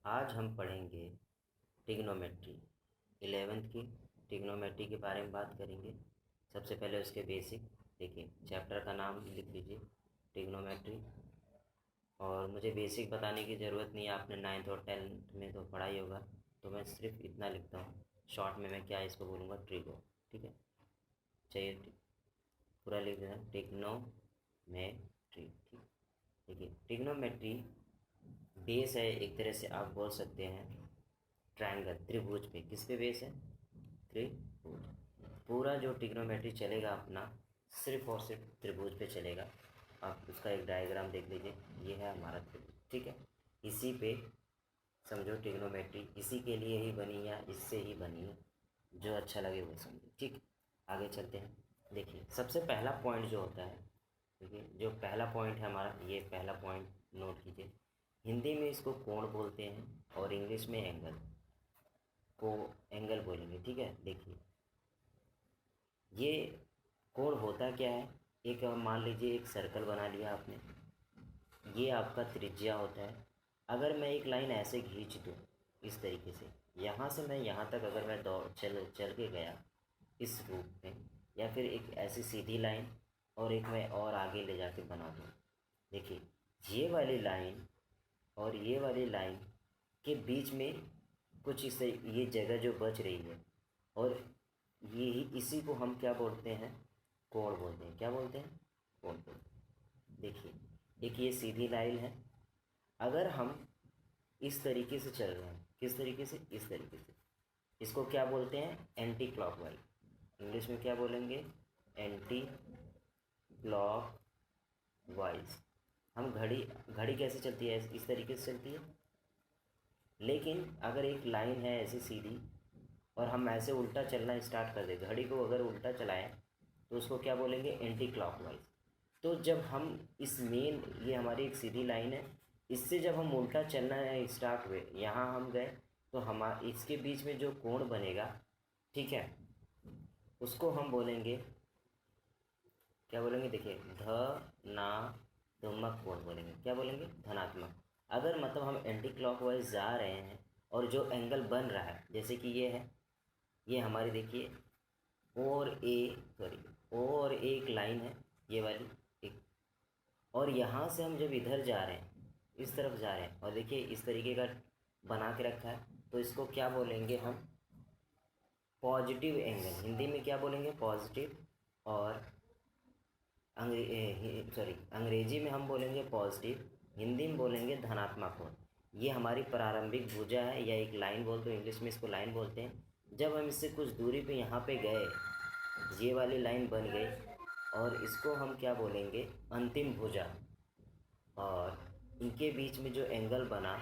आज हम पढ़ेंगे ट्रिग्नोमेट्री 11th की ट्रिग्नोमेट्री के बारे में बात करेंगे। सबसे पहले उसके बेसिक देखिए, चैप्टर का नाम लिख लीजिए ट्रिग्नोमेट्री। और मुझे बेसिक बताने की ज़रूरत नहीं है, आपने 9th और 10th में तो पढ़ा ही होगा, तो मैं सिर्फ इतना लिखता हूँ। शॉर्ट में मैं क्या इसको बोलूँगा, ट्रिगो। ठीक है, चाहिए पूरा लिख देना, ट्रिग्नोमेट्री। ठीक, देखिए ट्रिग्नोमेट्री बेस है, एक तरह से आप बोल सकते हैं ट्रायंगल, त्रिभुज पे। किस पे बेस है? त्रिभुज। पूरा जो ट्रिग्नोमेट्री चलेगा अपना, सिर्फ और सिर्फ त्रिभुज पे चलेगा। आप उसका एक डायग्राम देख लीजिए, ये है हमारा त्रिभुज। ठीक है, इसी पे समझो ट्रिग्नोमेट्री इसी के लिए ही बनी या इससे ही बनी है, जो अच्छा लगे वो समझो। ठीक, आगे चलते हैं। देखिए सबसे पहला पॉइंट जो होता है, देखिए जो पहला पॉइंट है हमारा, ये पहला पॉइंट नोट कीजिए। हिंदी में इसको कोण बोलते हैं और इंग्लिश में एंगल को एंगल बोलेंगे। ठीक है, देखिए ये कोण होता क्या है। एक मान लीजिए एक सर्कल बना लिया आपने, ये आपका त्रिज्या होता है। अगर मैं एक लाइन ऐसे खींच दूँ इस तरीके से, यहाँ से मैं यहाँ तक अगर मैं दौड़ चल चल के गया इस रूप में, या फिर एक ऐसी सीधी लाइन और एक मैं और आगे ले जाके बना दूँ। देखिए ये वाली लाइन और ये वाली लाइन के बीच में कुछ इस ये जगह जो बच रही है, और यही इसी को हम क्या बोलते हैं, कोण बोलते हैं। क्या बोलते हैं? कोण बोलते हैं। देखिए एक ये सीधी लाइन है, अगर हम इस तरीके से चल रहे हैं, किस तरीके से? इस तरीके से, इसको क्या बोलते हैं? Anti clockwise. इंग्लिश में क्या बोलेंगे? Anti clockwise. हम घड़ी घड़ी कैसे चलती है? इस तरीके से चलती है। लेकिन अगर एक लाइन है ऐसी सीधी और हम ऐसे उल्टा चलना स्टार्ट कर दें, घड़ी को अगर उल्टा चलाएं, तो उसको क्या बोलेंगे? Anti clockwise. तो जब हम इस मेन, ये हमारी एक सीधी लाइन है, इससे जब हम उल्टा चलना स्टार्ट हुए, यहाँ हम गए, तो हम इसके बीच में जो कोण बनेगा, ठीक है, उसको हम बोलेंगे, क्या बोलेंगे? देखिए धनात्मक कोण बोलेंगे। क्या बोलेंगे? धनात्मक। अगर मतलब हम एंटी क्लॉकवाइज जा रहे हैं और जो एंगल बन रहा है, जैसे कि ये है, ये हमारी देखिए ओ और एक लाइन है ये वाली एक, और यहाँ से हम जब इधर जा रहे हैं, इस तरफ जा रहे हैं, और देखिए इस तरीके का बना के रखा है, तो इसको क्या बोलेंगे हम? Positive angle. हिंदी में क्या बोलेंगे? पॉजिटिव। और अंग्रेजी में हम बोलेंगे पॉजिटिव, हिंदी में बोलेंगे धनात्मक कोण। ये हमारी प्रारंभिक भुजा है, या एक लाइन बोलते हैं, इंग्लिश में इसको लाइन बोलते हैं। जब हम इससे कुछ दूरी पे यहाँ पे गए, ये वाली लाइन बन गई, और इसको हम क्या बोलेंगे? अंतिम भुजा। और इनके बीच में जो एंगल बना,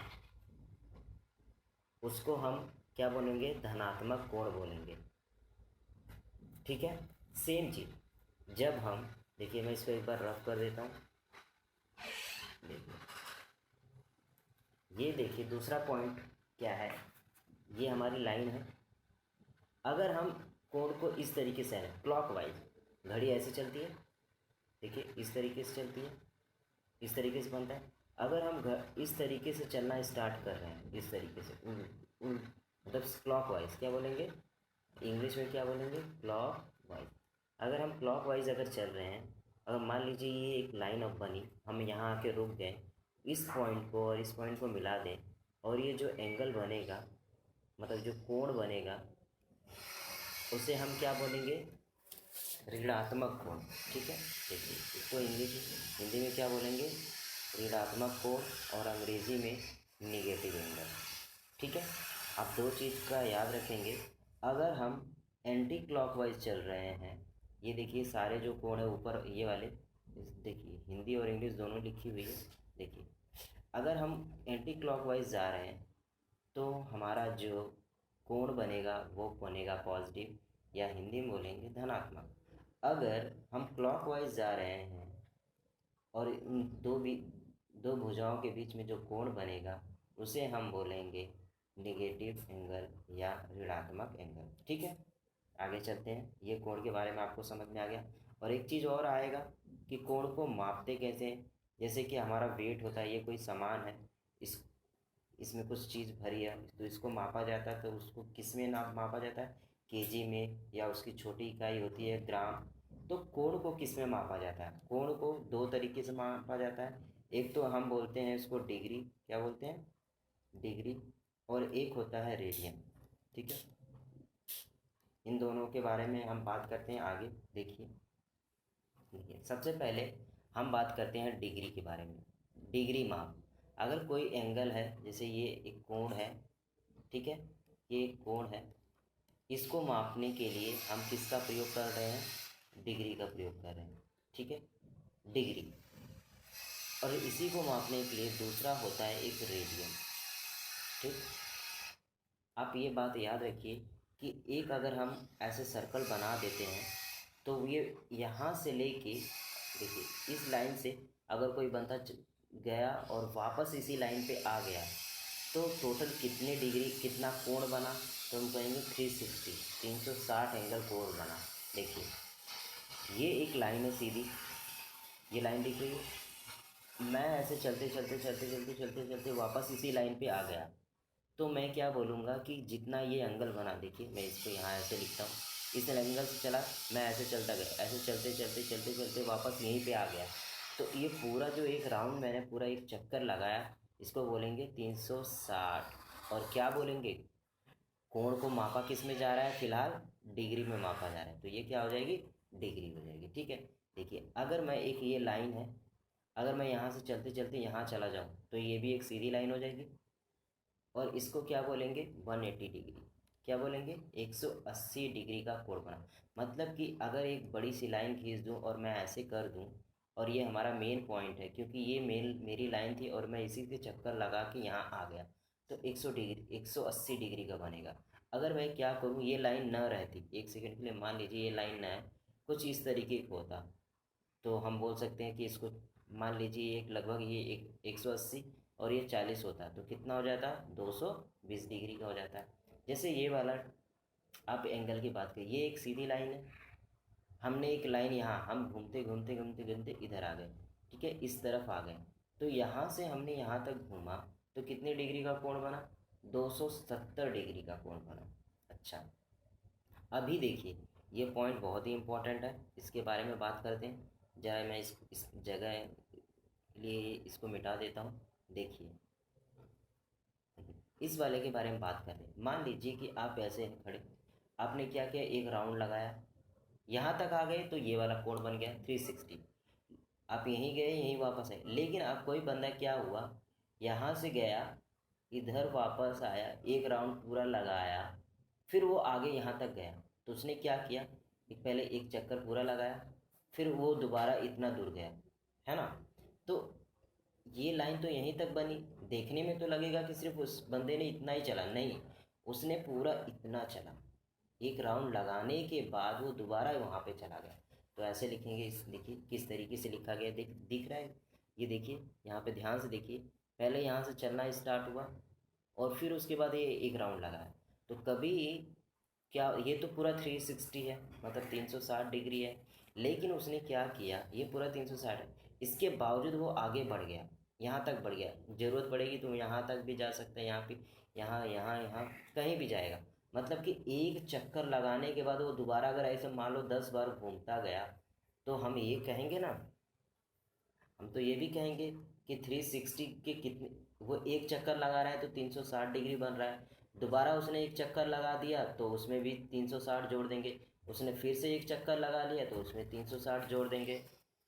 उसको हम क्या बोलेंगे? धनात्मक कोण बोलेंगे। ठीक है, सेम चीज़ जब हम, देखिए मैं इसको एक बार रफ कर देता हूँ। देखिए ये देखिए दूसरा पॉइंट क्या है, ये हमारी लाइन है। अगर हम कोण को इस तरीके से है क्लॉकवाइज, घड़ी ऐसे चलती है, देखिए इस तरीके से चलती है, इस तरीके से बनता है। अगर हम इस तरीके से चलना स्टार्ट कर रहे हैं, इस तरीके से मतलब क्लॉकवाइज, क्या बोलेंगे? इंग्लिश में क्या बोलेंगे? क्लॉकवाइज। अगर हम क्लॉकवाइज अगर चल रहे हैं, अगर मान लीजिए ये एक लाइन अब बनी, हम यहाँ आके रुक गए, इस पॉइंट को और इस पॉइंट को मिला दें, और ये जो एंगल बनेगा, मतलब जो कोण बनेगा, उसे हम क्या बोलेंगे? ऋणात्मक कोण। ठीक है, देखिए इसको हिंदी में क्या बोलेंगे? ऋणात्मक कोण, और अंग्रेजी में निगेटिव एंगल। ठीक है, आप दो चीज़ का याद रखेंगे। अगर हम एंटी क्लॉकवाइज चल रहे हैं, ये देखिए सारे जो कोण है ऊपर ये वाले, देखिए हिंदी और इंग्लिश दोनों लिखी हुई है। देखिए अगर हम एंटी क्लॉकवाइज जा रहे हैं, तो हमारा जो कोण बनेगा वो बनेगा पॉजिटिव, या हिंदी में बोलेंगे धनात्मक। अगर हम क्लॉकवाइज जा रहे हैं, और उन दो भुजाओं के बीच में जो कोण बनेगा, उसे हम बोलेंगे निगेटिव एंगल या ऋणात्मक एंगल। ठीक है, आगे चलते हैं। ये कोण के बारे में आपको समझ में आ गया। और एक चीज़ और आएगा कि कोण को मापते कैसे हैं। जैसे कि हमारा वेट होता है, ये कोई सामान है, इस इसमें कुछ चीज़ भरी है तो इसको मापा जाता है, तो उसको किस में मापा जाता है, केजी में, या उसकी छोटी इकाई होती है ग्राम। तो कोण को किस में मापा जाता है, कोण को दो तरीके से मापा जाता है। एक तो हम बोलते हैं इसको डिग्री, क्या बोलते हैं, डिग्री, और एक होता है रेडियन। ठीक है, इन दोनों के बारे में हम बात करते हैं आगे। देखिए देखिए, सबसे पहले हम बात करते हैं डिग्री के बारे में। डिग्री माप, अगर कोई एंगल है, जैसे ये एक कोण है, ठीक है, ये एक कोण है, इसको मापने के लिए हम किसका प्रयोग कर रहे हैं, डिग्री का प्रयोग कर रहे हैं। ठीक है, डिग्री। और इसी को मापने के लिए दूसरा होता है एक रेडियन। ठीक, आप ये बात याद रखिए कि एक अगर हम ऐसे सर्कल बना देते हैं तो ये यहाँ से लेके, देखिए इस लाइन से अगर कोई बंदा गया और वापस इसी लाइन पे आ गया तो टोटल कितने डिग्री, कितना कोण बना, तो हम कहेंगे 360 एंगल कोण बना। देखिए ये एक लाइन है सीधी, ये लाइन दिख रही है, मैं ऐसे चलते चलते चलते चलते चलते चलते वापस इसी लाइन पे आ गया, तो मैं क्या बोलूँगा कि जितना ये एंगल बना, देखिए मैं इसको यहाँ ऐसे लिखता हूँ, इस एंगल से चला, मैं ऐसे चलता गया, ऐसे चलते चलते चलते चलते वापस यहीं पे आ गया, तो ये पूरा जो एक राउंड मैंने पूरा एक चक्कर लगाया, इसको बोलेंगे 360। और क्या बोलेंगे, कोण को मापा किस में जा रहा है, फिलहाल डिग्री में मापा जा रहा है, तो ये क्या हो जाएगी, डिग्री हो जाएगी। ठीक है, देखिए अगर मैं एक, ये लाइन है, अगर मैं यहाँ से चलते चलते यहाँ चला जाऊँ तो ये भी एक सीधी लाइन हो जाएगी, और इसको क्या बोलेंगे, 180 डिग्री, क्या बोलेंगे, 180 डिग्री का कोण बना। मतलब कि अगर एक बड़ी सी लाइन खींच दूँ और मैं ऐसे कर दूँ, और ये हमारा मेन पॉइंट है, क्योंकि ये मेरी लाइन थी और मैं इसी के चक्कर लगा के यहाँ आ गया, तो 100 डिग्री, 180 डिग्री का बनेगा। अगर मैं क्या करूँ, ये लाइन न रहती, एक सेकंड के लिए मान लीजिए ये लाइन न है, कुछ इस तरीके का होता, तो हम बोल सकते हैं कि इसको, मान लीजिए एक लगभग ये एक 180 और ये 40 होता है, तो कितना हो जाता है, 220 डिग्री का हो जाता है। जैसे ये वाला आप एंगल की बात करें, ये एक सीधी लाइन है, हमने एक लाइन यहाँ, हम घूमते घूमते घूमते घूमते इधर आ गए, ठीक है, इस तरफ आ गए, तो यहाँ से हमने यहाँ तक घूमा, तो कितने डिग्री का कोण बना, 270 डिग्री का कोण बना। अच्छा, अभी देखिए ये पॉइंट बहुत ही इम्पोर्टेंट है, इसके बारे में बात करते हैं। जरा मैं इस जगह के लिए इसको मिटा देता हूँ। देखिए इस वाले के बारे में बात कर रहे हैं। मान लीजिए कि आप ऐसे हैं खड़े, आपने क्या किया, एक राउंड लगाया, यहाँ तक आ गए, तो ये वाला कोण बन गया 360। आप यहीं गए, यहीं वापस आए, लेकिन अब कोई बंदा क्या हुआ, यहाँ से गया, इधर वापस आया, एक राउंड पूरा लगाया, फिर वो आगे यहाँ तक गया, तो उसने क्या किया, एक पहले एक चक्कर पूरा लगाया, फिर वो दोबारा इतना दूर गया, है ना। तो ये लाइन तो यहीं तक बनी, देखने में तो लगेगा कि सिर्फ उस बंदे ने इतना ही चला, नहीं, उसने पूरा इतना चला, एक राउंड लगाने के बाद वो दोबारा वहाँ पे चला गया। तो ऐसे लिखेंगे, इस देखिए किस तरीके से लिखा गया, दिख रहा है, ये देखिए यहाँ पे ध्यान से देखिए, पहले यहाँ से चलना स्टार्ट हुआ और फिर उसके बाद ये एक राउंड लगाया, तो कभी क्या, ये तो पूरा 360 है, मतलब 360 डिग्री है, लेकिन उसने क्या किया, ये पूरा 360 है, इसके बावजूद वो आगे बढ़ गया, यहाँ तक बढ़ गया, ज़रूरत पड़ेगी तो यहाँ तक भी जा सकता है, यहाँ पे, यहाँ यहाँ यहाँ कहीं भी जाएगा। मतलब कि एक चक्कर लगाने के बाद वो दोबारा अगर ऐसे मान लो 10 बार घूमता गया, तो हम ये कहेंगे ना, हम तो ये भी कहेंगे कि 360 के कितने, वो एक चक्कर लगा रहा है तो 360 डिग्री बन रहा है, दोबारा उसने एक चक्कर लगा दिया तो उसमें भी 360 जोड़ देंगे, उसने फिर से एक चक्कर लगा लिया तो उसमें 360 जोड़ देंगे।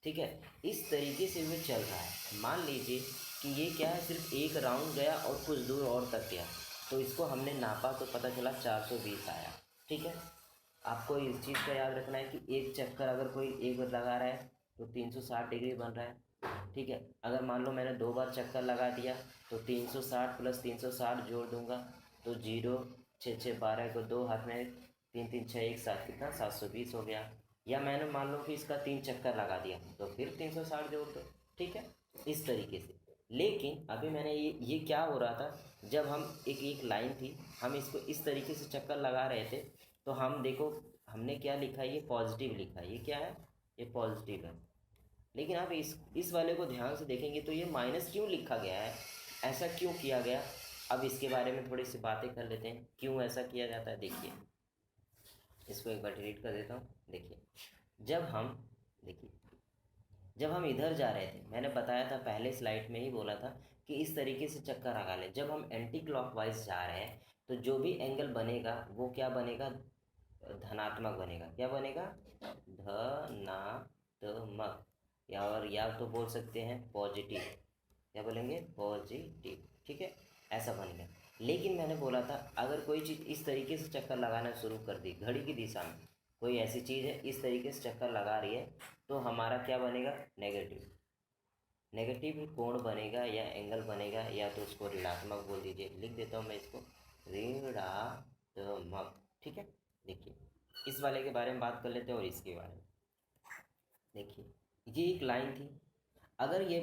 ठीक है, इस तरीके से वो चल रहा है। मान लीजिए कि ये क्या है, सिर्फ एक राउंड गया और कुछ दूर और तक गया, तो इसको हमने नापा तो पता चला 420 आया। ठीक है, आपको इस चीज़ का याद रखना है कि एक चक्कर अगर कोई एक बार लगा रहा है तो 360 डिग्री बन रहा है। ठीक है, अगर मान लो मैंने 2 बार चक्कर लगा दिया तो 360 प्लस 360 जोड़ दूंगा, तो 0 6 6 12 को 2 हाथ में, 3 3 6 1 7, कितना 720 हो गया। या मैंने मान लो कि इसका 3 चक्कर लगा दिया तो फिर 360 जोड़ दो। ठीक है, इस तरीके से। लेकिन अभी मैंने ये क्या हो रहा था, जब हम एक लाइन थी, हम इसको इस तरीके से चक्कर लगा रहे थे, तो हम देखो हमने क्या लिखा है, ये पॉजिटिव लिखा है, ये क्या है, ये पॉजिटिव है। लेकिन आप इस वाले को ध्यान से देखेंगे तो ये माइनस क्यों लिखा गया है, ऐसा क्यों किया गया, अब इसके बारे में थोड़ी सी बातें कर लेते हैं, क्यों ऐसा किया जाता है। देखिए इसको एक बार डिलीट कर देता हूँ। देखिए जब हम इधर जा रहे थे, मैंने बताया था पहले स्लाइड में ही बोला था कि इस तरीके से चक्कर लगा लें। जब हम एंटी क्लॉकवाइज जा रहे हैं तो जो भी एंगल बनेगा वो क्या बनेगा, धनात्मक बनेगा। क्या बनेगा, धनात्मक, या तो बोल सकते हैं पॉजिटिव। क्या बोलेंगे, पॉजिटिव, ठीक है, ऐसा बनेगा। लेकिन मैंने बोला था अगर कोई चीज़ इस तरीके से चक्कर लगाना शुरू कर दी, घड़ी की दिशा में कोई ऐसी चीज़ है इस तरीके से चक्कर लगा रही है, तो हमारा क्या बनेगा, नेगेटिव। नेगेटिव कोण बनेगा या एंगल बनेगा, या तो उसको ऋणात्मक बोल दीजिए। लिख देता हूँ मैं इसको, ऋणात्मक, ठीक है। देखिए इस वाले के बारे में बात कर लेते हैं और इसके बारे में। देखिए ये एक लाइन थी, अगर ये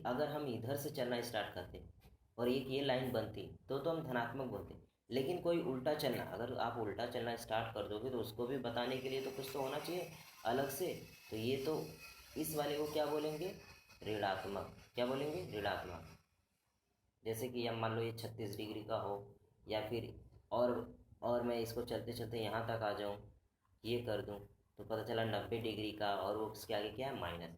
अगर हम इधर से चलना स्टार्ट करते और एक ये लाइन बनती तो हम धनात्मक बोलते। लेकिन कोई उल्टा चलना, अगर आप उल्टा चलना स्टार्ट कर दोगे तो उसको भी बताने के लिए तो कुछ तो होना चाहिए अलग से। तो ये तो इस वाले को क्या बोलेंगे, ऋणात्मक। क्या बोलेंगे, ऋणात्मक। जैसे कि अब मान लो ये 36 डिग्री का हो, या फिर और मैं इसको चलते चलते यहाँ तक आ जाऊँ, ये कर दूँ, तो पता चला 90 डिग्री का, और वो उसके आगे क्या है, माइनस।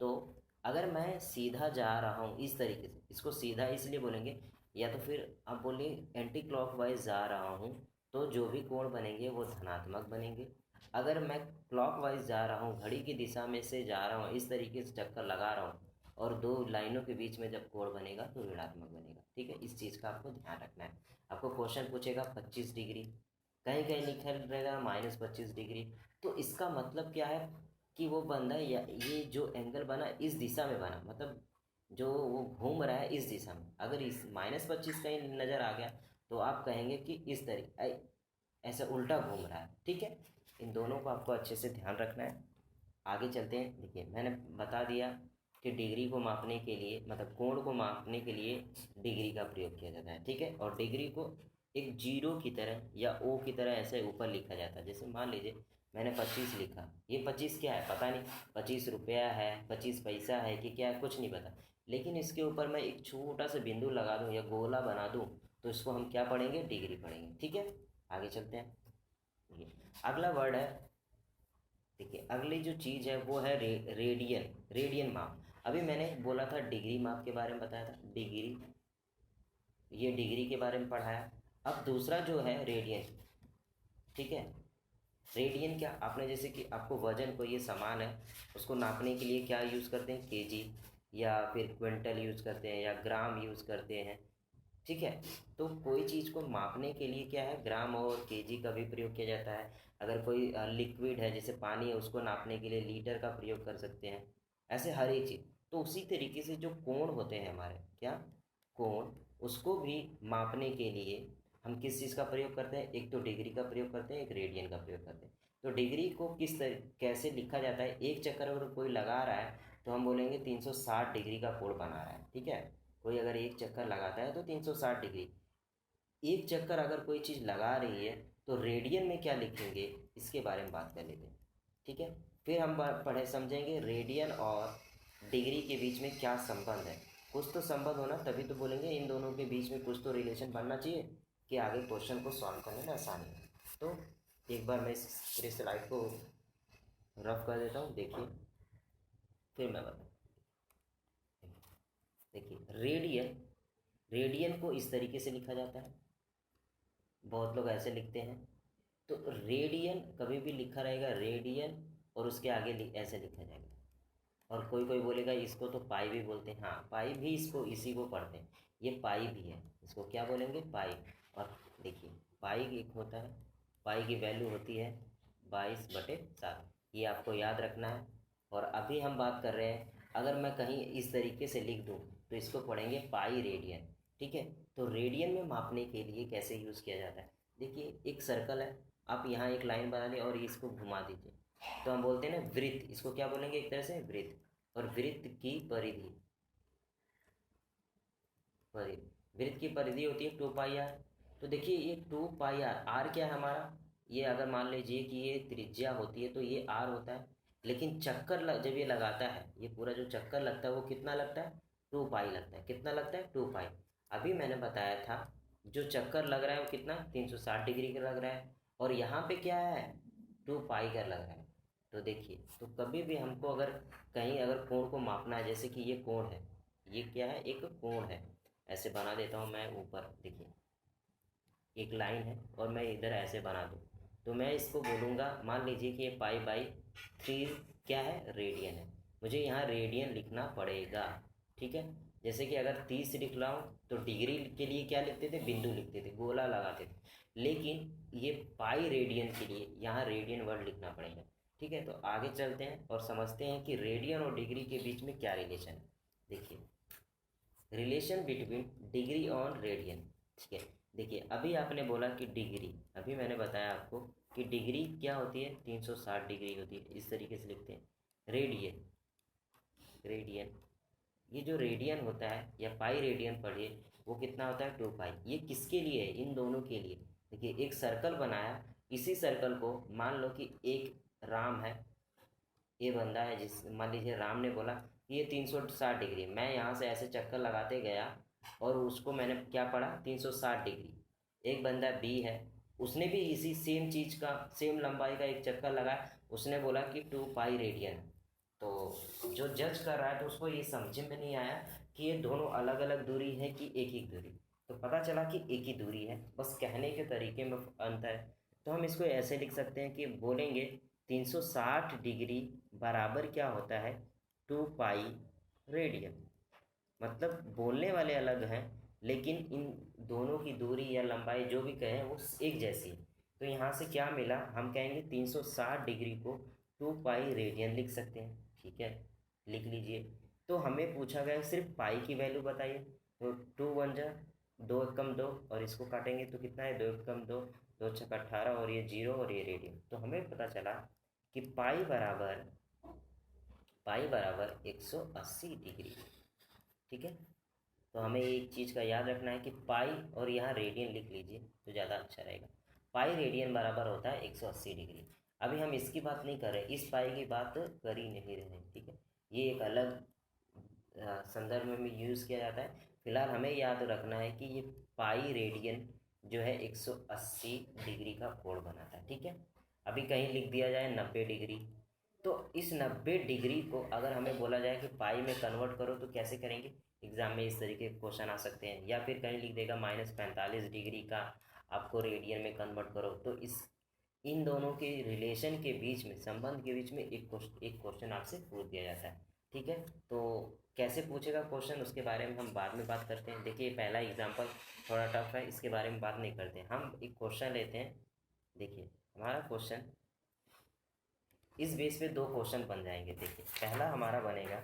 तो अगर मैं सीधा जा रहा हूँ इस तरीके से, इसको सीधा इसलिए बोलेंगे, या तो फिर आप बोलिए एंटी क्लॉकवाइज जा रहा हूँ तो जो भी कोण बनेंगे वो धनात्मक बनेंगे। अगर मैं क्लॉकवाइज जा रहा हूँ, घड़ी की दिशा में से जा रहा हूँ, इस तरीके से चक्कर लगा रहा हूँ, और दो लाइनों के बीच में जब कोण बनेगा तो ऋणात्मक बनेगा। ठीक है, इस चीज़ का आपको ध्यान रखना है। आपको क्वेश्चन पूछेगा 25 डिग्री, कहीं कहीं लिखा रहेगा -25 डिग्री, तो इसका मतलब क्या है कि वो बंदा, या ये जो एंगल बना इस दिशा में बना, मतलब जो वो घूम रहा है इस दिशा में। अगर इस -25 कहीं नज़र आ गया तो आप कहेंगे कि इस तरीके ऐसा उल्टा घूम रहा है। ठीक है, इन दोनों को आपको अच्छे से ध्यान रखना है। आगे चलते हैं। देखिए मैंने बता दिया कि डिग्री को मापने के लिए, मतलब कोण को मापने के लिए डिग्री का प्रयोग किया जाता है। ठीक है, और डिग्री को एक जीरो की तरह या ओ की तरह ऐसे ऊपर लिखा जाता है। जैसे मान लीजिए मैंने 25 लिखा, ये 25 क्या है पता नहीं, 25 रुपया है, 25 पैसा है कि क्या है, कुछ नहीं पता। लेकिन इसके ऊपर मैं एक छोटा सा बिंदु लगा दूँ या गोला बना दूँ तो इसको हम क्या पढ़ेंगे, डिग्री पढ़ेंगे। ठीक है, आगे चलते हैं। ये अगला वर्ड है, देखिए अगली जो चीज़ है वो है रेडियन। रेडियन माप। अभी मैंने बोला था डिग्री माप के बारे में बताया था, डिग्री, ये डिग्री के बारे में पढ़ाया। अब दूसरा जो है रेडियन। ठीक है, रेडियन क्या, आपने जैसे कि आपको वजन, को ये सामान है उसको नापने के लिए क्या यूज़ करते हैं, केजी, या फिर क्विंटल यूज़ करते हैं, या ग्राम यूज़ करते हैं। ठीक है, तो कोई चीज़ को मापने के लिए क्या है, ग्राम और केजी का भी प्रयोग किया जाता है। अगर कोई लिक्विड है जैसे पानी है, उसको नापने के लिए लीटर का प्रयोग कर सकते हैं। ऐसे हर एक चीज़। तो उसी तरीके से जो कोण होते हैं हमारे, क्या कोण, उसको भी मापने के लिए हम किस चीज़ का प्रयोग करते हैं, एक तो डिग्री का प्रयोग करते हैं, एक रेडियन का प्रयोग करते हैं। तो डिग्री को कैसे लिखा जाता है, एक चक्कर अगर कोई लगा रहा है तो हम बोलेंगे 360 डिग्री का कोण बना रहा है। ठीक है, कोई अगर एक चक्कर लगाता है तो 360 डिग्री। एक चक्कर अगर कोई चीज़ लगा रही है तो रेडियन में क्या लिखेंगे, इसके बारे में बात कर लेते हैं। ठीक है, फिर हम पढ़े समझेंगे रेडियन और डिग्री के बीच में क्या संबंध है। कुछ तो संबंध होना, तभी तो बोलेंगे इन दोनों के बीच में कुछ तो रिलेशन बनना चाहिए कि आगे क्वेश्चन को सॉल्व करने में आसानी हो। तो एक बार मैं इस पूरे स्लाइड को रफ कर देता हूँ, देखिए फिर मैं बताऊँ। देखिए रेडियन, रेडियन को इस तरीके से लिखा जाता है, बहुत लोग ऐसे लिखते हैं। तो रेडियन कभी भी लिखा रहेगा रेडियन, और उसके आगे ऐसे लिखा जाएगा। और कोई कोई बोलेगा इसको तो पाई भी बोलते हैं, हाँ पाई भी, इसको इसी को पढ़ते हैं, ये पाई भी है, इसको क्या बोलेंगे, पाई। और देखिए पाई एक होता है, पाई की वैल्यू होती है 22/7, ये आपको याद रखना है। और अभी हम बात कर रहे हैं, अगर मैं कहीं इस तरीके से लिख दूँ तो इसको पढ़ेंगे पाई रेडियन। ठीक है, तो रेडियन में मापने के लिए कैसे यूज़ किया जाता है, देखिए एक सर्कल है, आप यहाँ एक लाइन बना लें और इसको घुमा दीजिए, तो हम बोलते हैं ना वृत्त, इसको क्या बोलेंगे, एक तरह से वृत्त। और वृत्त की परिधि, परिधि, वृत्त की परिधि होती है 2πr। तो देखिए ये 2πr, आर क्या है हमारा, ये अगर मान लीजिए कि ये त्रिज्या होती है तो ये आर होता है। लेकिन जब ये लगाता है, ये पूरा जो चक्कर लगता है वो कितना लगता है, 2π लगता है। कितना लगता है, 2π। अभी मैंने बताया था जो चक्कर लग रहा है वो कितना 360 डिग्री का लग रहा है, और यहाँ पे क्या है 2 पाई का लग रहा है। तो देखिए, तो कभी भी हमको अगर कहीं अगर कोण को मापना है, जैसे कि ये कोण है, ये क्या है, एक कोण है, ऐसे बना देता हूँ मैं ऊपर, देखिए एक लाइन है और मैं इधर ऐसे बना दूँ, तो मैं इसको बोलूँगा, मान लीजिए कि ये पाई/3 क्या है, रेडियन है। मुझे यहाँ रेडियन लिखना पड़ेगा, ठीक है। जैसे कि अगर 30 लिख रहा हूँ तो डिग्री के लिए क्या लिखते थे, बिंदु लिखते थे, गोला लगाते थे, लेकिन ये पाई रेडियन के लिए यहाँ रेडियन वर्ड लिखना पड़ेगा, ठीक है। तो आगे चलते हैं और समझते हैं कि रेडियन और डिग्री के बीच में क्या रिलेशन है। देखिए, रिलेशन बिटवीन डिग्री और रेडियन, ठीक है। देखिए, अभी आपने बोला कि डिग्री, अभी मैंने बताया आपको कि डिग्री क्या होती है, 360 डिग्री होती है, इस तरीके से लिखते हैं। रेडियन, रेडियन, ये जो रेडियन होता है या पाई रेडियन पढ़िए, वो कितना होता है 2 पाई। ये किसके लिए है, इन दोनों के लिए। देखिए, एक सर्कल बनाया, इसी सर्कल को मान लो कि एक राम है, ये बंदा है, जिस मान लीजिए राम ने बोला कि ये 360 डिग्री, मैं यहाँ से ऐसे चक्कर लगाते गया और उसको मैंने क्या पढ़ा 360 डिग्री। एक बंदा बी है, उसने भी इसी सेम चीज़ का, सेम लंबाई का एक चक्कर लगाया, उसने बोला कि 2 पाई रेडियन है। तो जो जज कर रहा है तो उसको ये समझ में नहीं आया कि ये दोनों अलग अलग दूरी है कि एक ही दूरी। तो पता चला कि एक ही दूरी है, बस कहने के तरीके में अंतर है। तो हम इसको ऐसे लिख सकते हैं कि बोलेंगे 360 डिग्री बराबर क्या होता है 2 पाई रेडियन। मतलब बोलने वाले अलग हैं, लेकिन इन दोनों की दूरी या लंबाई जो भी कहें वो एक जैसी है। तो यहाँ से क्या मिला, हम कहेंगे 360 डिग्री को 2 पाई रेडियन लिख सकते हैं, ठीक है, लिख लीजिए। तो हमें पूछा गया सिर्फ पाई की वैल्यू बताइए, तो 2 × 1 = 2, 1 × 2, और इसको काटेंगे तो कितना है 2, 1 × 2, 2 × 6 = 18, और ये 0 और ये रेडियन। तो हमें पता चला कि पाई बराबर 180 डिग्री, ठीक है। तो हमें एक चीज़ का याद रखना है कि पाई और यहाँ रेडियन लिख लीजिए तो ज़्यादा अच्छा रहेगा। पाई रेडियन बराबर होता है 180 डिग्री। अभी हम इसकी बात नहीं कर रहे, इस पाई की बात कर ही नहीं रहे, ठीक है। ये एक अलग संदर्भ में यूज़ किया जाता है। फिलहाल हमें याद रखना है कि ये पाई रेडियन जो है 180 डिग्री का कोण बनाता है, ठीक है। अभी कहीं लिख दिया जाए 90 डिग्री, तो इस 90 डिग्री को अगर हमें बोला जाए कि पाई में कन्वर्ट करो तो कैसे करेंगे। एग्जाम में इस तरीके के क्वेश्चन आ सकते हैं, या फिर कहीं लिख देगा -45 डिग्री का आपको रेडियन में कन्वर्ट करो। तो इस इन दोनों के रिलेशन के बीच में, संबंध के बीच में एक क्वेश्चन आपसे पूछ दिया जाता है, ठीक है। तो कैसे पूछेगा क्वेश्चन, उसके बारे में हम बाद में बात करते हैं। देखिए, पहला एग्जाम्पल थोड़ा टफ है, इसके बारे में बात नहीं करते हैं। हम एक क्वेश्चन लेते हैं। देखिए, हमारा क्वेश्चन इस बेस पे 2 क्वेश्चन बन जाएंगे। देखिए, पहला हमारा बनेगा,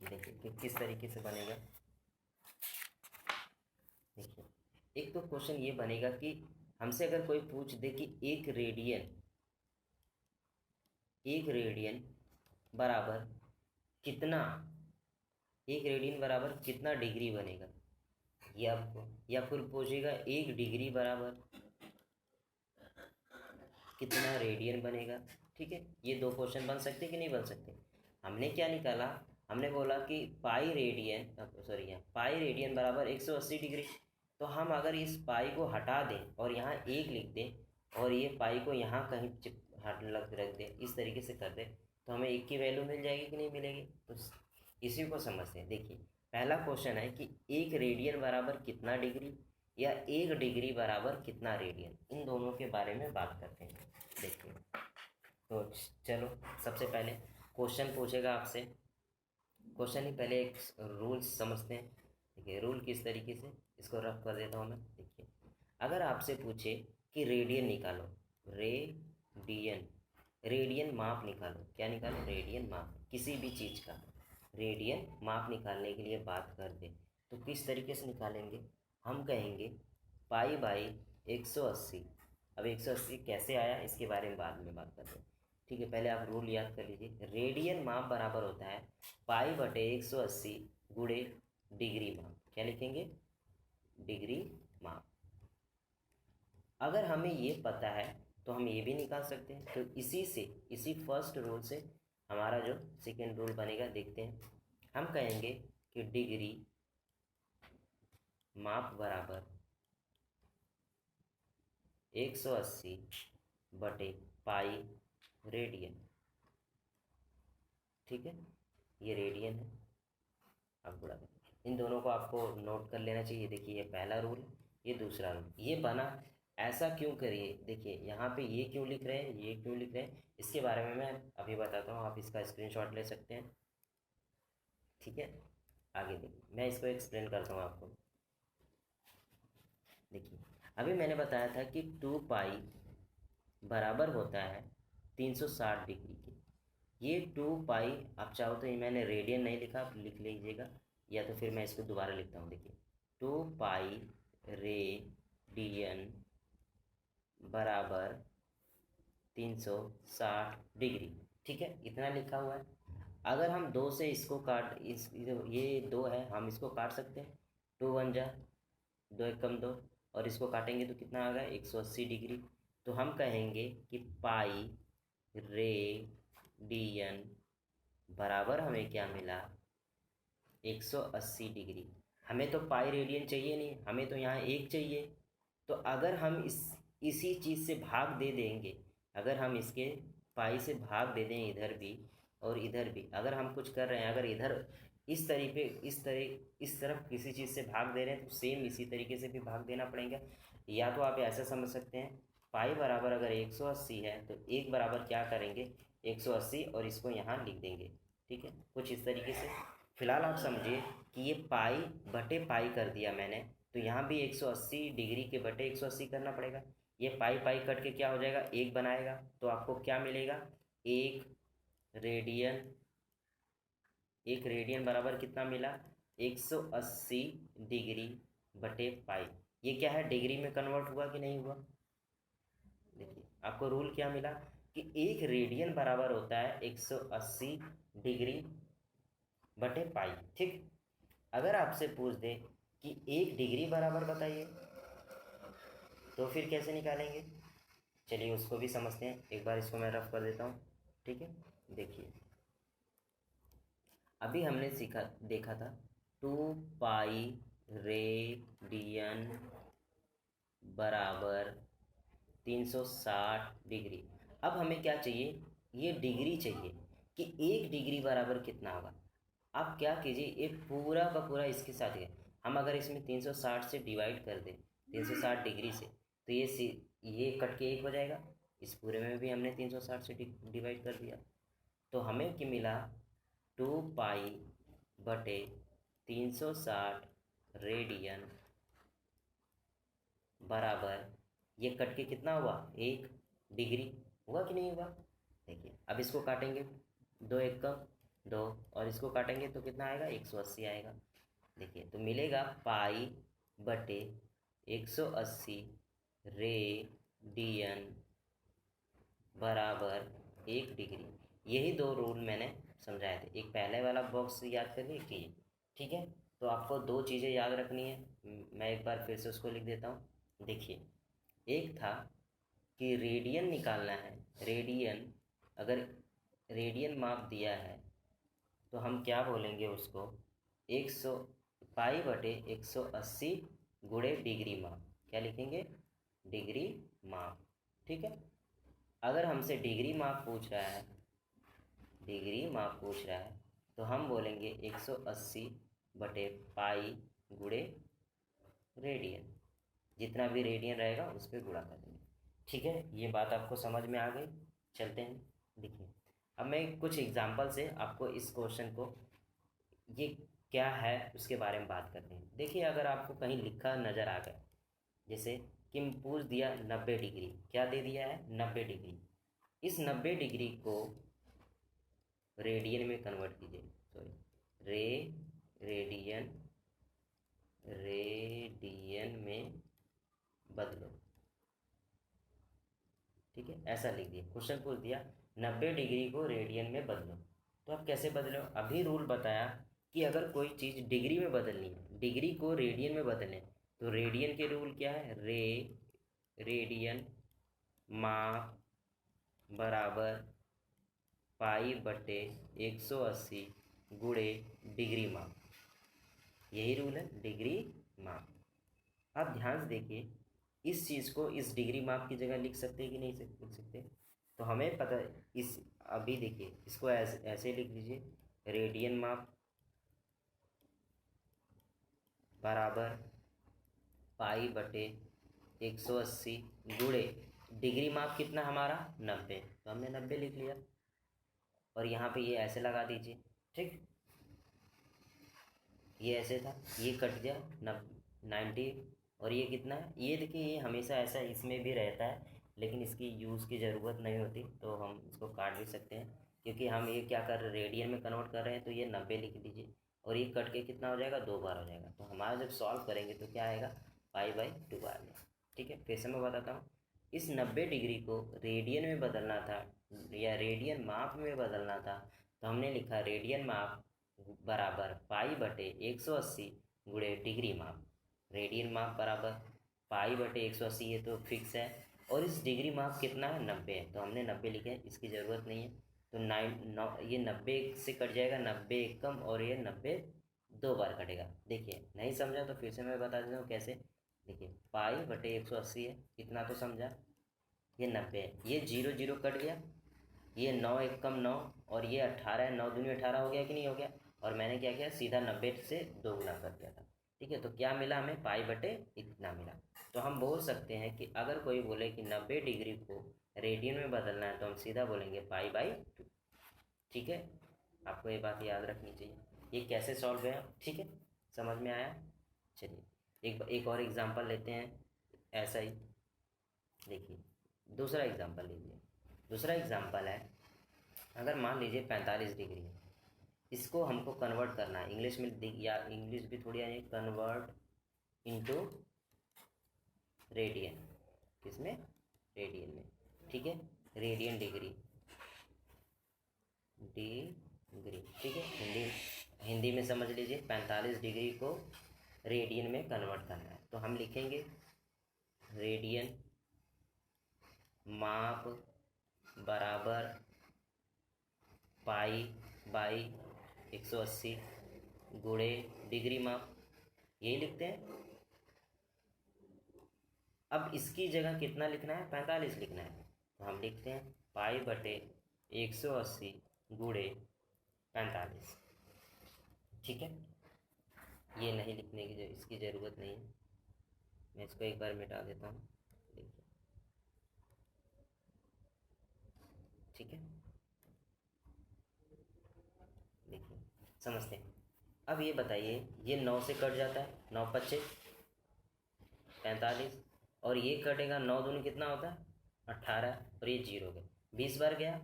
देखिए कि किस तरीके से बनेगा। देखिए, एक तो क्वेश्चन ये बनेगा कि हमसे अगर कोई पूछ दे कि एक रेडियन बराबर कितना, एक रेडियन बराबर कितना डिग्री बनेगा, या फिर पूछेगा 1 डिग्री बराबर कितना रेडियन बनेगा, ठीक है। ये 2 क्वेश्चन बन सकते कि नहीं बन सकते। हमने क्या निकाला, हमने बोला कि पाई रेडियन बराबर 180 डिग्री। तो हम अगर इस पाई को हटा दें और यहाँ 1 लिख दें और ये पाई को यहाँ कहीं रख दें, इस तरीके से कर दें, तो हमें 1 की वैल्यू मिल जाएगी कि नहीं मिलेगी। तो इसी को समझते हैं। देखिए, पहला क्वेश्चन है कि 1 रेडियन बराबर कितना डिग्री, या 1 डिग्री बराबर कितना रेडियन, इन दोनों के बारे में बात करते हैं। देखिए, तो चलो सबसे पहले क्वेश्चन पूछेगा आपसे। क्वेश्चन ही पहले एक रूल समझते हैं। देखिए, रूल किस तरीके से, इसको रफ कर देता हूँ मैं। देखिए, अगर आपसे पूछे कि रेडियन निकालो, रेडियन रेडियन माप निकालो, क्या निकालो, रेडियन माप, किसी भी चीज़ का रेडियन माप निकालने के लिए बात कर दे, तो किस तरीके से निकालेंगे। हम कहेंगे पाई/180। अब 180 कैसे आया इसके बारे में बाद में बात करते हैं, ठीक है। पहले आप रूल याद कर लीजिए। रेडियन माप बराबर होता है पाई/180 गुणे डिग्री माप। क्या लिखेंगे, डिग्री माप। अगर हमें ये पता है तो हम ये भी निकाल सकते हैं। तो इसी फर्स्ट रूल से हमारा जो सेकेंड रूल बनेगा, देखते हैं। हम कहेंगे कि डिग्री माप बराबर 180 बटे पाई रेडियन। ठीक है, ये रेडियन है। अब गुणा करें, इन दोनों को आपको नोट कर लेना चाहिए। देखिए ये पहला रूल, ये दूसरा रूल, ये बना। ऐसा क्यों करिए, देखिए यहाँ पे ये क्यों लिख रहे हैं, ये क्यों लिख रहे हैं, इसके बारे में मैं अभी बताता हूँ। आप इसका स्क्रीनशॉट ले सकते हैं। ठीक है, आगे देखिए, मैं इसको एक्सप्लेन करता हूँ आपको। देखिए अभी मैंने बताया था कि 2 पाई बराबर होता है 360 डिग्री के। ये 2 पाई, आप चाहो तो ये मैंने रेडियन नहीं लिखा, आप लिख लीजिएगा, या तो फिर मैं इसको दोबारा लिखता हूँ। देखिए 2 पाई रेडियन बराबर 360 डिग्री। ठीक है, इतना लिखा हुआ है। अगर हम 2 से इसको काट, ये 2 है, हम इसको काट सकते हैं। 2 × 1 = 2, 1 = 2, और इसको काटेंगे तो कितना आ गया, 180 डिग्री। तो हम कहेंगे कि पाई रेडियन बराबर हमें क्या मिला, 180 डिग्री। हमें तो पाई रेडियन चाहिए नहीं, हमें तो यहाँ 1 चाहिए। तो अगर हम इसी चीज़ से भाग दे देंगे, अगर हम इसके पाई से भाग दे दें इधर भी और इधर भी, अगर हम कुछ कर रहे हैं, अगर इधर इस तरफ किसी चीज़ से भाग दे रहे हैं, तो सेम इसी तरीके से भी भाग देना पड़ेगा। या तो आप ऐसा समझ सकते हैं, पाई बराबर अगर 180 है तो 1 बराबर क्या करेंगे, 180, और इसको यहाँ लिख देंगे। ठीक है, कुछ इस तरीके से। फिलहाल आप समझिए कि ये पाई बटे पाई कर दिया मैंने, तो यहाँ भी 180 डिग्री के बटे 180 करना पड़ेगा। ये पाई पाई कट के क्या हो जाएगा, 1 बनाएगा। तो आपको क्या मिलेगा, 1 रेडियन। 1 रेडियन बराबर कितना मिला, 180 डिग्री बटे पाई। ये क्या है, डिग्री में कन्वर्ट हुआ कि नहीं हुआ। देखिए आपको रूल क्या मिला कि 1 रेडियन बराबर होता है 180 डिग्री बटे पाई। ठीक, अगर आपसे पूछ दे कि 1 डिग्री बराबर बताइए, तो फिर कैसे निकालेंगे। चलिए उसको भी समझते हैं। एक बार इसको मैं रफ कर देता हूँ। ठीक है, देखिए अभी हमने देखा था 2 पाई रेडियन बराबर 360 डिग्री। अब हमें क्या चाहिए, ये डिग्री चाहिए कि 1 डिग्री बराबर कितना होगा। आप क्या कीजिए, ये पूरा का पूरा इसके साथ है। हम अगर इसमें 360 से डिवाइड कर दें, 360 डिग्री से, तो ये कट के 1 हो जाएगा। इस पूरे में भी हमने 360 से डिवाइड कर दिया, तो हमें क्या मिला, 2 पाई बटे 360 रेडियन बराबर, ये कट के कितना हुआ, 1 डिग्री। हुआ कि नहीं हुआ। देखिए अब इसको काटेंगे, 2 × 1 = 2, और इसको काटेंगे तो कितना आएगा, 180 आएगा। देखिए तो मिलेगा पाई बटे 180 रेडियन बराबर 1 डिग्री। यही 2 रूल मैंने समझाए थे। एक पहले वाला बॉक्स याद कर लीजिए। ठीक है, तो आपको 2 चीज़ें याद रखनी है। मैं एक बार फिर से उसको लिख देता हूँ। देखिए एक था कि रेडियन निकालना है। रेडियन, अगर रेडियन माप दिया है तो हम क्या बोलेंगे उसको, 100 पाई बटे 180 गुणे डिग्री माप। क्या लिखेंगे, डिग्री माप। ठीक है, अगर हमसे डिग्री माप पूछ रहा है, डिग्री माप पूछ रहा है, तो हम बोलेंगे 180 बटे पाई गुणे रेडियन। जितना भी रेडियन रहेगा उस पर गुणा कर देंगे। ठीक है, ये बात आपको समझ में आ गई। चलते हैं, देखिए अब मैं कुछ एग्जांपल से आपको इस क्वेश्चन को, ये क्या है उसके बारे में बात करते हैं। देखिए अगर आपको कहीं लिखा नज़र आ गया, जैसे कि पूछ दिया 90 डिग्री, क्या दे दिया है, 90 डिग्री। इस 90 डिग्री को रेडियन में कन्वर्ट कीजिए, सॉरी रेडियन में बदलो। ठीक है, ऐसा लिख दिया, क्वेश्चन पूछ दिया 90 डिग्री को रेडियन में बदलो। तो आप कैसे बदलो, अभी रूल बताया कि अगर कोई चीज़ डिग्री में बदलनी है, डिग्री को रेडियन में बदलने, तो रेडियन के रूल क्या है, रेडियन माप बराबर पाई बटे 180 गुणे डिग्री माप। यही रूल है, डिग्री माप। आप ध्यान से देखिए, इस चीज़ को इस डिग्री माप की जगह लिख सकते हैं कि नहीं लिख सकते? तो हमें पता है इस, अभी देखिए इसको ऐसे ऐसे लिख लीजिए, रेडियन माप बराबर पाई बटे 180 गुणे डिग्री माप कितना हमारा 90, तो हमने 90 लिख लिया और यहाँ पे ये ऐसे लगा दीजिए। ठीक, ये ऐसे था, ये कट गया 90, और ये कितना है, ये देखिए ये हमेशा ऐसा इसमें भी रहता है, लेकिन इसकी यूज़ की ज़रूरत नहीं होती, तो हम इसको काट भी सकते हैं, क्योंकि हम ये क्या कर रहे हैं, रेडियन में कन्वर्ट कर रहे हैं, तो ये 90 लिख लीजिए और ये कट के कितना हो जाएगा, 2 बार हो जाएगा। तो हमारा जब सॉल्व करेंगे तो क्या आएगा, π/2 आ गया। ठीक है, फिर से मैं बताता हूँ, इस 90 डिग्री को रेडियन में बदलना था या रेडियन माप में बदलना था, तो हमने लिखा रेडियन माप बराबर π/180 गुणे डिग्री माप। रेडियन माप बराबर π/180, ये तो फिक्स है, और इस डिग्री माप कितना है, 90 है, तो हमने 90 लिखे हैं, इसकी ज़रूरत नहीं है। तो ये 90 से कट जाएगा, 90 एकम, और ये 90 2 बार कटेगा। देखिए नहीं समझा तो फिर से मैं बता देता हूँ कैसे। देखिए π/180 है, इतना तो समझा, ये 90 है, ये 0 0 कट गया, ये 9 एकम 9, और ये 18 है, 9 दूनी 18 हो गया कि नहीं हो गया, और मैंने क्या किया, सीधा 90 से 2 गुना कर दिया था। ठीक है, तो क्या मिला हमें, π/, इतना मिला। तो हम बोल सकते हैं कि अगर कोई बोले कि 90 डिग्री को रेडियन में बदलना है, तो हम सीधा बोलेंगे π/2। ठीक है, आपको ये बात याद रखनी चाहिए। ये कैसे सॉल्व है, ठीक है, समझ में आया? चलिए एक और एग्जांपल लेते हैं ऐसा ही। देखिए दूसरा एग्जांपल लीजिए। दूसरा एग्जांपल है, अगर मान लीजिए 45 डिग्री है, इसको हमको कन्वर्ट करना है इंग्लिश में, या इंग्लिश भी थोड़ी आनी, कन्वर्ट इनटू रेडियन। किसमें, रेडियन में। ठीक है, रेडियन डिग्री, डिग्री, ठीक है, हिंदी में समझ लीजिए, 45 डिग्री को रेडियन में कन्वर्ट करना है, तो हम लिखेंगे रेडियन माप बराबर π/180 गुणे डिग्री माप, यही लिखते हैं। अब इसकी जगह कितना लिखना है, 45 लिखना है, तो हम लिखते हैं π/180 गुणे 45। ठीक है, ये नहीं लिखने की इसकी ज़रूरत नहीं है, मैं इसको एक बार मिटा देता हूँ। देखिए, ठीक है, देखिए समझते हैं। अब ये बताइए, ये 9 से कट जाता है, 9 × 5 = 45, और ये कटेगा, 9 दूनी कितना होता है, 18, और ये 0 हो गया, 20 बार गया,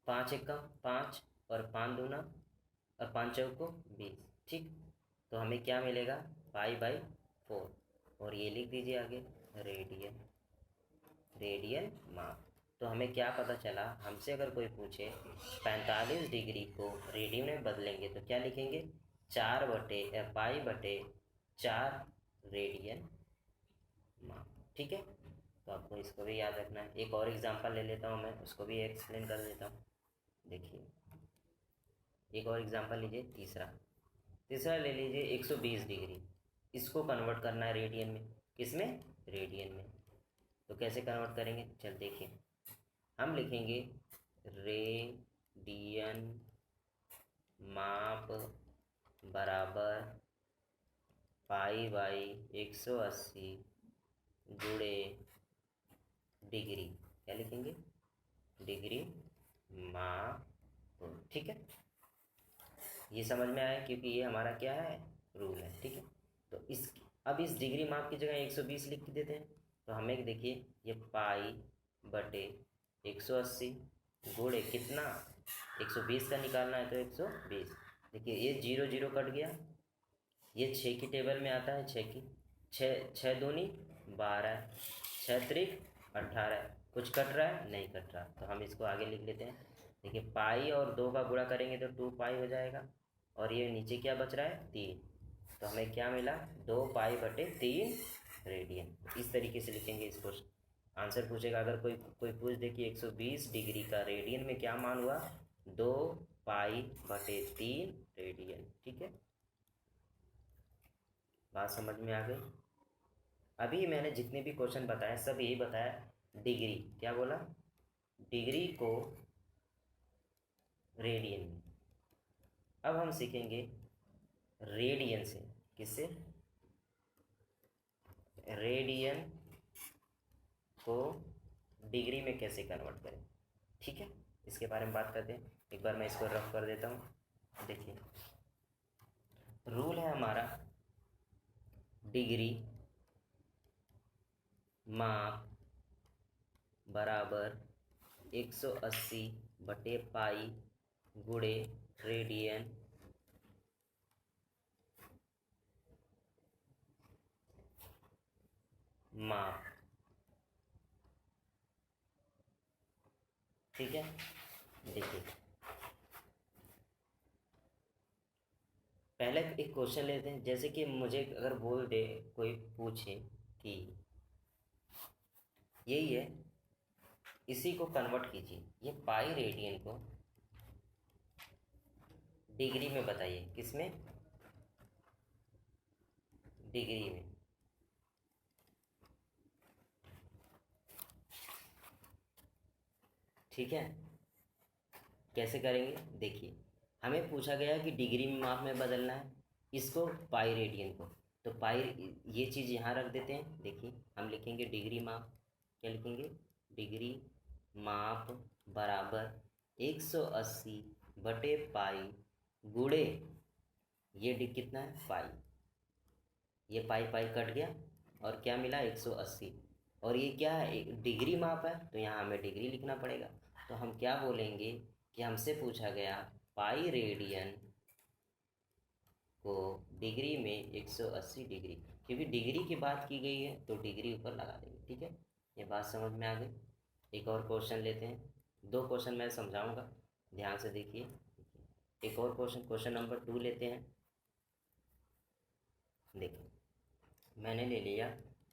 5 एकम 5, और 5 दूना, और 5 चौको 20। ठीक, तो हमें क्या मिलेगा, π/4, और ये लिख दीजिए आगे, रेडियन माप। तो हमें क्या पता चला, हमसे अगर कोई पूछे 45 डिग्री को रेडियन में बदलेंगे तो क्या लिखेंगे, 4/π/4 रेडियन माप। ठीक है, तो आपको इसको भी याद रखना है। एक और एग्जांपल ले लेता हूँ मैं, उसको भी एक्सप्लेन कर देता हूँ। देखिए एक और एग्जांपल लीजिए, तीसरा ले लीजिए 120 डिग्री, इसको कन्वर्ट करना है रेडियन में। किसमें, रेडियन में। तो कैसे कन्वर्ट करेंगे, चल देखिए, हम लिखेंगे रेडियन माप बराबर π/180 गुणे डिग्री, क्या लिखेंगे, डिग्री माप। ठीक है, ये समझ में आया, क्योंकि ये हमारा क्या है, रूल है। ठीक है, तो अब इस डिग्री माप की जगह 120 लिख देते हैं, तो हमें देखिए ये π/180 गुणे कितना, 120 का निकालना है तो 120। देखिए ये 0 0 कट गया, ये 6 की टेबल में आता है, 6 की, 6 दूनी 12, 6 त्रिक 18, कुछ कट रहा है, नहीं कट रहा, तो हम इसको आगे लिख लेते हैं। देखिए पाई और 2 का गुणा करेंगे तो 2π हो जाएगा, और ये नीचे क्या बच रहा है, 3, तो हमें क्या मिला, 2π/3 रेडियन। इस तरीके से लिखेंगे इसको। आंसर पूछेगा, अगर कोई पूछ दे कि 120 डिग्री का रेडियन में क्या मान हुआ, 2π/3 रेडियन। ठीक है, बात समझ में आ गई? अभी मैंने जितने भी क्वेश्चन बताए सब यही बताया, डिग्री, क्या बोला, डिग्री को रेडियन में। अब हम सीखेंगे रेडियन से, किससे, रेडियन को डिग्री में कैसे कन्वर्ट करें, ठीक है, इसके बारे में बात करते हैं। एक बार मैं इसको रफ कर देता हूँ। देखिए रूल है हमारा, डिग्री माप बराबर 180 बटे पाई गुणे रेडियन माप, ठीक है। देखिए पहले एक क्वेश्चन लेते हैं, जैसे कि मुझे अगर बोल दे, कोई पूछे कि यही है, इसी को कन्वर्ट कीजिए, ये पाई रेडियन को डिग्री में बताइए, किसमें, डिग्री में। ठीक है, कैसे करेंगे, देखिए हमें पूछा गया कि डिग्री में माप में बदलना है इसको पाई रेडियन को, तो पाई, ये चीज़ यहाँ रख देते हैं। देखिए हम लिखेंगे डिग्री माप, क्या लिखेंगे, डिग्री माप बराबर 180 बटे पाई गुणे, ये कितना है, पाई, ये पाई पाई कट गया और क्या मिला, 180, और ये क्या है, एक डिग्री माप है तो यहाँ हमें डिग्री लिखना पड़ेगा। तो हम क्या बोलेंगे कि हमसे पूछा गया पाई रेडियन को डिग्री में 180 डिग्री, क्योंकि डिग्री की बात की गई है तो डिग्री ऊपर लगा देंगे, ठीक है। ये बात समझ में आ गई। एक और क्वेश्चन लेते हैं, दो क्वेश्चन मैं समझाऊंगा, ध्यान से देखिए। एक और क्वेश्चन, क्वेश्चन नंबर 2 लेते हैं। देखिए मैंने ले लिया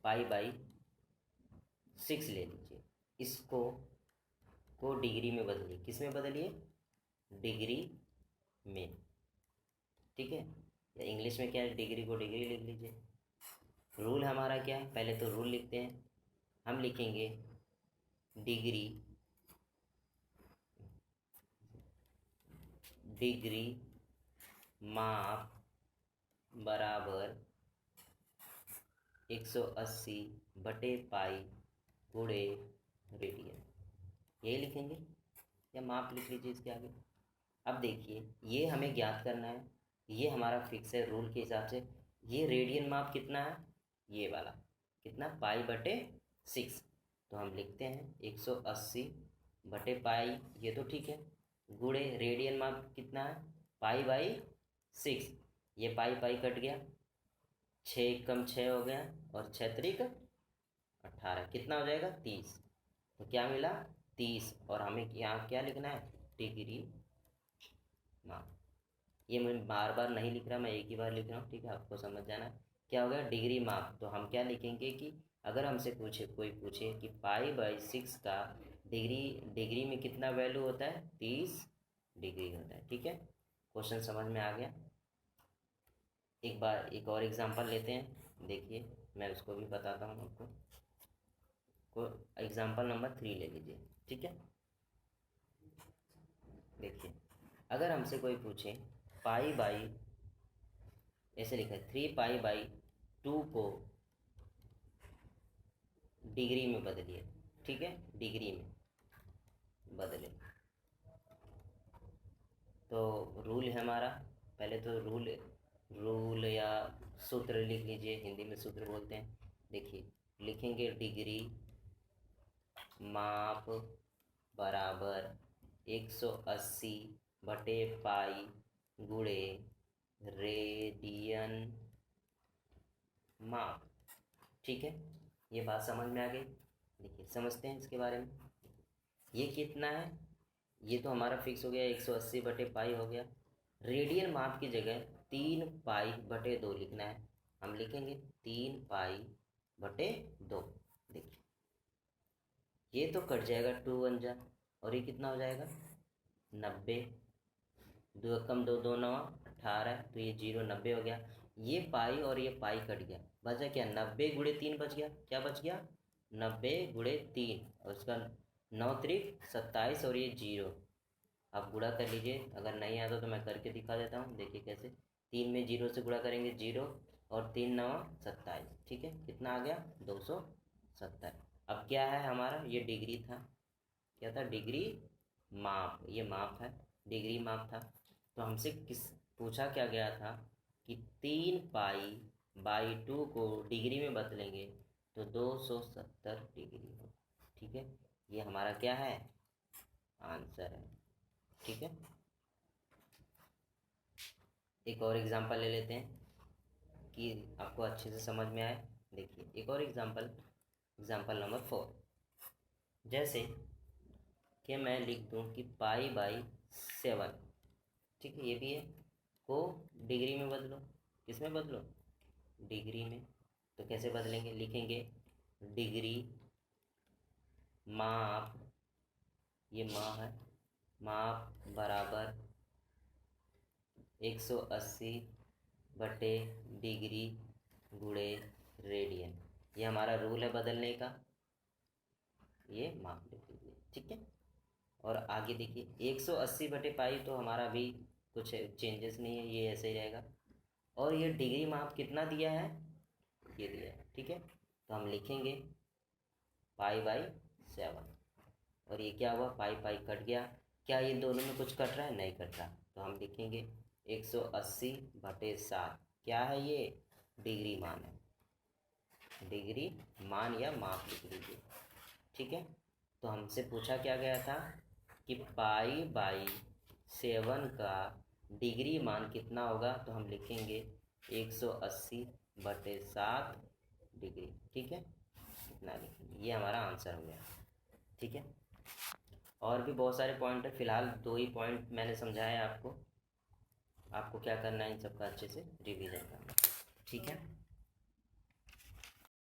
पाई बाई 6 ले लीजिए, इसको को डिग्री में बदलिए, किस में बदलिए, डिग्री में, ठीक है, या इंग्लिश में क्या है, डिग्री को डिग्री लिख लीजिए। रूल हमारा क्या है, पहले तो रूल लिखते हैं, हम लिखेंगे डिग्री, डिग्री माप बराबर 180 बटे पाई गुणे रेडियन, यही लिखेंगे, या माप लिख लीजिए इसके आगे। अब देखिए ये हमें ज्ञात करना है, ये हमारा फिक्स है रूल के हिसाब से। ये रेडियन माप कितना है, ये वाला कितना, पाई बटे 6, तो हम लिखते हैं 180 बटे पाई, ये तो ठीक है, गुणे रेडियन माप कितना है, पाई बाई 6, ये पाई पाई कट गया, 6 कम 6 हो गया, और 6 त्रिक 18, कितना हो जाएगा, 30, तो क्या मिला, 30, और हमें यहाँ क्या लिखना है, डिग्री माप। ये मैं बार बार नहीं लिख रहा, मैं एक ही बार लिख रहा हूँ, ठीक है, आपको समझ जाना है। क्या हो गया, डिग्री माप, तो हम क्या लिखेंगे कि अगर हमसे पूछे, कोई पूछे कि पाई बाई 6 का डिग्री, डिग्री में कितना वैल्यू होता है, 30 डिग्री होता है, ठीक है। क्वेश्चन समझ में आ गया। एक बार एक और एग्जांपल लेते हैं, देखिए मैं उसको भी बताता हूँ आपको। को एग्जांपल नंबर 3 ले लीजिए, ठीक है। देखिए अगर हमसे कोई पूछे पाई बाई, ऐसे लिखा है 3 पाई बाई 2 को डिग्री में बदलिए, ठीक है, डिग्री में बदले, तो रूल है हमारा, पहले तो रूल, रूल या सूत्र लिख लीजिए, हिंदी में सूत्र बोलते हैं। देखिए लिखेंगे डिग्री माप बराबर 180 बटे पाई गुणे रेडियन माप, ठीक है। ये बात समझ में आ गई। देखिए समझते हैं इसके बारे में, ये कितना है, ये तो हमारा फिक्स हो गया, 180 बटे पाई हो गया, रेडियन माप की जगह 3 पाई बटे 2 लिखना है, हम लिखेंगे 3 पाई बटे 2। देखिए ये तो कट जाएगा 2 1 जा, और ये कितना हो जाएगा 90, 2 कम 2 2 9 18, तो ये 0 90 हो गया। ये पाई और ये पाई कट गया, बचा क्या 90 × 3 बच गया। क्या बच गया 90 × 3 और उसका 9 त्रिक 27 और ये 0। आप गुणा कर लीजिए, अगर नहीं आता तो मैं करके दिखा देता हूँ। देखिए कैसे, 3 में 0 से गुणा करेंगे 0 और 3 9 27। ठीक है, कितना आ गया 270। अब क्या है हमारा, ये डिग्री था, क्या था डिग्री माप, ये माप है, डिग्री माप था। तो हमसे किस पूछा क्या गया था कि 3 पाई/2 को डिग्री में बदलेंगे तो 270 डिग्री हो। ठीक है, ये हमारा क्या है आंसर है। ठीक है, एक और एग्जांपल ले लेते हैं कि आपको अच्छे से समझ में आए। देखिए एक और एग्जांपल नंबर 4। जैसे कि मैं लिख दूं कि पाई/7। ठीक है, ये भी है, को डिग्री में बदलो। किस में बदलो, डिग्री में। तो कैसे बदलेंगे, लिखेंगे डिग्री माप, ये माप है, माप बराबर 180/डिग्री गुणे रेडियन। ये हमारा रूल है बदलने का, ये माप लिख लीजिए। ठीक है, और आगे देखिए 180/पाई तो हमारा अभी कुछ चेंजेस नहीं है, ये ऐसे ही रहेगा। और ये डिग्री माप कितना दिया है, ये दिया है। ठीक है, तो हम लिखेंगे पाई/7 और ये क्या हुआ, पाई पाई कट गया। क्या ये दोनों में कुछ कट रहा है, नहीं कट रहा, तो हम लिखेंगे 180/7। क्या है ये, डिग्री मान है, डिग्री मान या माप लिख लीजिए। ठीक है, तो हमसे पूछा क्या गया था कि पाई/7 का डिग्री मान कितना होगा, तो हम लिखेंगे 180/7 डिग्री। ठीक है, इतना लिखेंगे, ये हमारा आंसर हो गया। ठीक है, और भी बहुत सारे पॉइंट है, फिलहाल 2 ही पॉइंट मैंने समझाया आपको। आपको क्या करना है, इन सबका अच्छे से रिवीजन करना। ठीक है।